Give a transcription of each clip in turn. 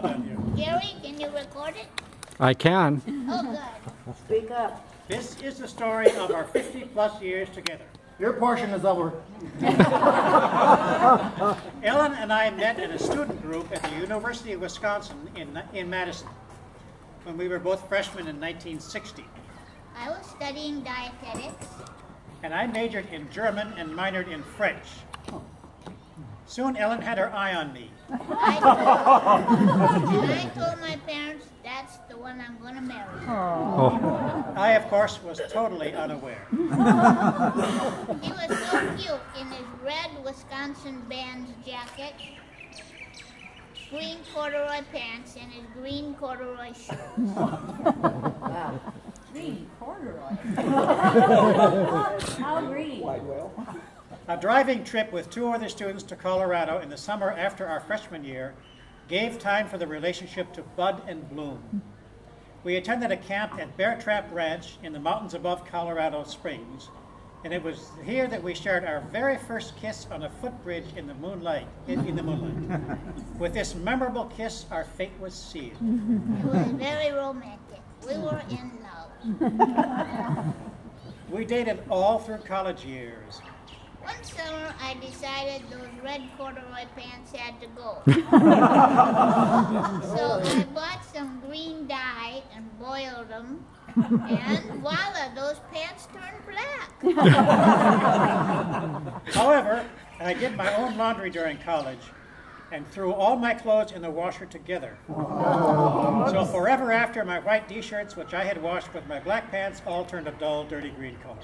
Well done, you. Gary, can you record it? I can. Oh, good. Speak up. This is the story of our 50-plus years together. Your portion is over. Ellen and I met in a student group at the University of Wisconsin in Madison when we were both freshmen in 1960. I was studying dietetics. And I majored in German and minored in French. Soon Ellen had her eye on me. I told my parents that's the one I'm going to marry. I, of course, was totally unaware. He was so cute in his red Wisconsin band's jacket, green corduroy pants, and his green corduroy shoes. Wow. Green corduroy. How green? A driving trip with 2 other students to Colorado in the summer after our freshman year gave time for the relationship to bud and bloom. We attended a camp at Bear Trap Ranch in the mountains above Colorado Springs, and it was here that we shared our very first kiss on a footbridge in the moonlight. With this memorable kiss, our fate was sealed. It was very romantic. We were in love. We dated all through college years. One summer, I decided those red corduroy pants had to go. So I bought some green dye and boiled them, and voila, those pants turned black. However, I did my own laundry during college and threw all my clothes in the washer together. So forever after, my white t-shirts, which I had washed with my black pants, all turned a dull, dirty green color.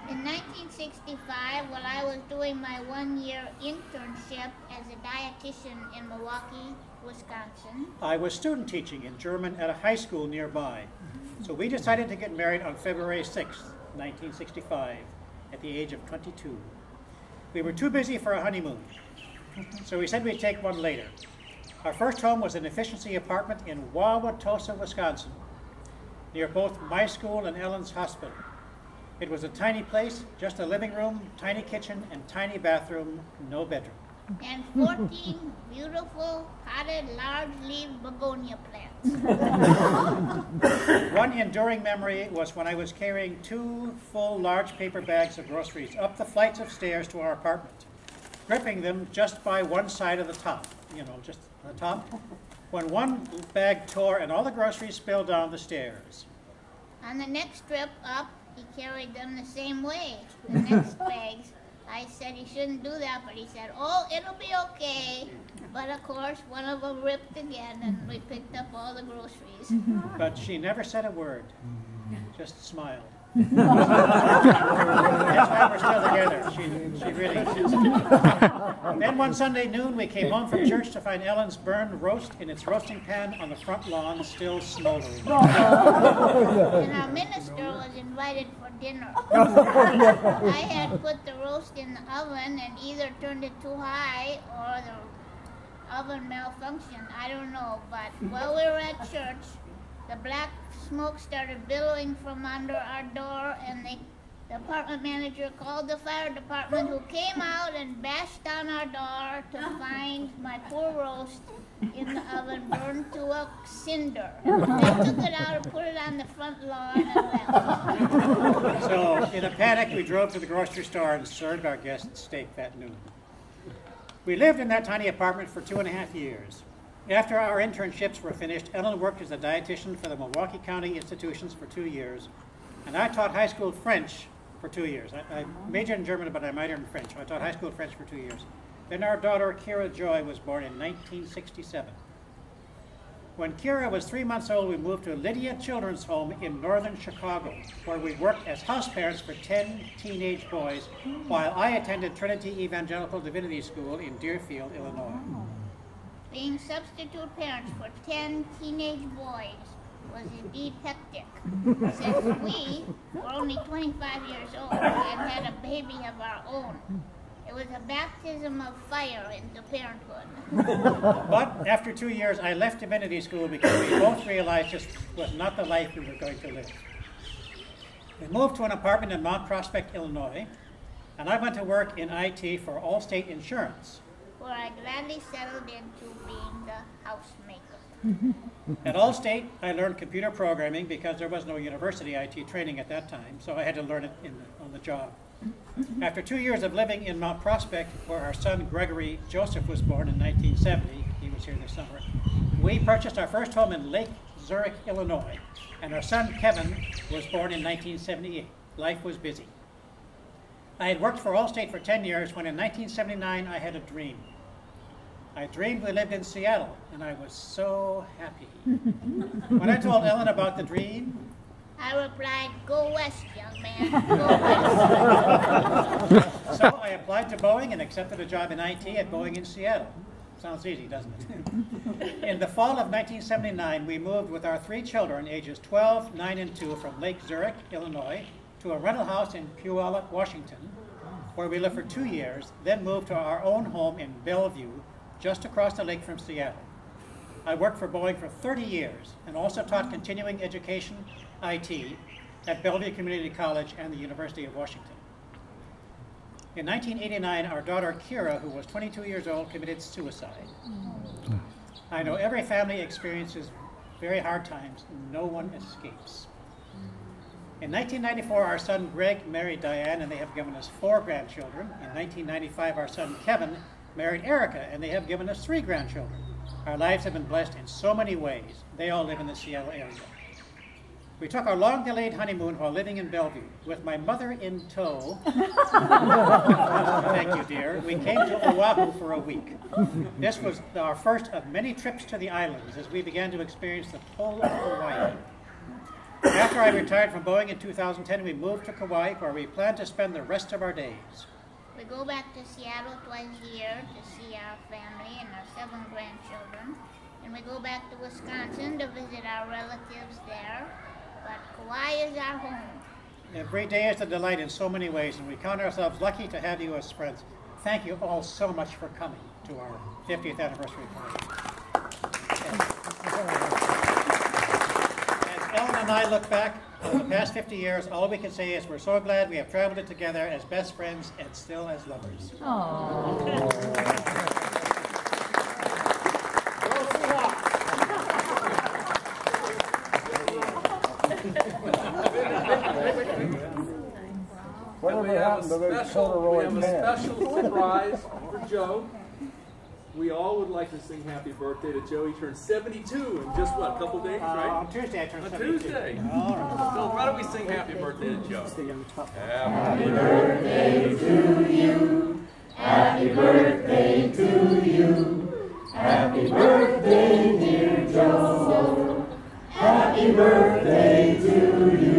In 1965, while I was doing my one-year internship as a dietitian in Milwaukee, Wisconsin, I was student teaching in German at a high school nearby. So we decided to get married on February 6th, 1965, at the age of 22. We were too busy for a honeymoon, so we said we'd take one later. Our first home was an efficiency apartment in Wauwatosa, Wisconsin, near both my school and Ellen's hospital. It was a tiny place, just a living room, tiny kitchen, and tiny bathroom, no bedroom. and 14 beautiful potted large-leaved begonia plants. One enduring memory was when I was carrying 2 full large paper bags of groceries up the flights of stairs to our apartment, gripping them just by one side of the top, just the top, when one bag tore and all the groceries spilled down the stairs. On the next trip up, he carried them the same way. The next bags, I said he shouldn't do that, but he said, oh, it'll be okay. But of course, one of them ripped again, and we picked up all the groceries. But she never said a word, just smiled. That's why we're still together. She really is. Then one Sunday noon, we came home from church to find Ellen's burned roast in its roasting pan on the front lawn, still smoldering. And our minister was invited for dinner. I had put the roast in the oven and either turned it too high or the oven malfunctioned. I don't know, but while we were at church, the black smoke started billowing from under our door, and the apartment manager called the fire department, who came out and bashed down our door to find my poor roast in the oven burned to a cinder. They took it out and put it on the front lawn and left. So, in a panic, we drove to the grocery store and served our guests steak that noon. We lived in that tiny apartment for 2.5 years. After our internships were finished, Ellen worked as a dietitian for the Milwaukee County institutions for 2 years, and I taught high school French for 2 years. I majored in German, but I minored in French. So I taught high school French for 2 years. Then our daughter, Kira Joy, was born in 1967. When Kira was 3 months old, we moved to Lydia Children's Home in northern Chicago, where we worked as house parents for 10 teenage boys, while I attended Trinity Evangelical Divinity School in Deerfield, Illinois. Being substitute parents for 10 teenage boys was indeed hectic, since we were only 25 years old and had a baby of our own. It was a baptism of fire into parenthood. But after 2 years, I left divinity school because we both realized this was not the life we were going to live. We moved to an apartment in Mount Prospect, Illinois, and I went to work in IT for Allstate Insurance. where I gladly settled into being the housemaker. At Allstate, I learned computer programming because there was no university IT training at that time, so I had to learn it on the job. After 2 years of living in Mount Prospect, where our son Gregory Joseph was born in 1970, he was here this summer, we purchased our first home in Lake Zurich, Illinois, and our son Kevin was born in 1978. Life was busy. I had worked for Allstate for 10 years when in 1979 I had a dream. I dreamed we lived in Seattle, and I was so happy. When I told Ellen about the dream, I replied, "Go west, young man, go west." so I applied to Boeing and accepted a job in IT at Boeing in Seattle. Sounds easy, doesn't it? In the fall of 1979, we moved with our 3 children, ages 12, 9, and 2, from Lake Zurich, Illinois, to a rental house in Puyallup, Washington, where we lived for 2 years, then moved to our own home in Bellevue, just across the lake from Seattle. I worked for Boeing for 30 years and also taught continuing education, IT, at Bellevue Community College and the University of Washington. In 1989, our daughter Kira, who was 22 years old, committed suicide. I know every family experiences very hard times. No one escapes. In 1994, our son Greg married Diane, and they have given us 4 grandchildren. In 1995, our son Kevin married Erica, and they have given us 3 grandchildren. Our lives have been blessed in so many ways. They all live in the Seattle area. We took our long-delayed honeymoon while living in Bellevue. With my mother in tow, thank you, dear, we came to Oahu for a week. This was our first of many trips to the islands as we began to experience the pull of Hawaii. After I retired from Boeing in 2010, we moved to Kauai, where we plan to spend the rest of our days. We go back to Seattle twice a year to see our family and our 7 grandchildren. And we go back to Wisconsin to visit our relatives there. But Kauai is our home. Every day is a delight in so many ways, and we count ourselves lucky to have you as friends. Thank you all so much for coming to our 50th anniversary party. As Ellen and I look back over the past 50 years, all we can say is we're so glad we have traveled it together as best friends and still as lovers. Whatever happened to those corduroy pants? We have a special surprise for Joe. We all would like to sing happy birthday to Joe. He turned 72 in just what, a couple days, right? On Tuesday I turned On 72. Tuesday. All right. So why don't we sing happy birthday to Joe? Happy birthday to you. Happy birthday to you. Happy birthday, dear Joe. Happy birthday to you.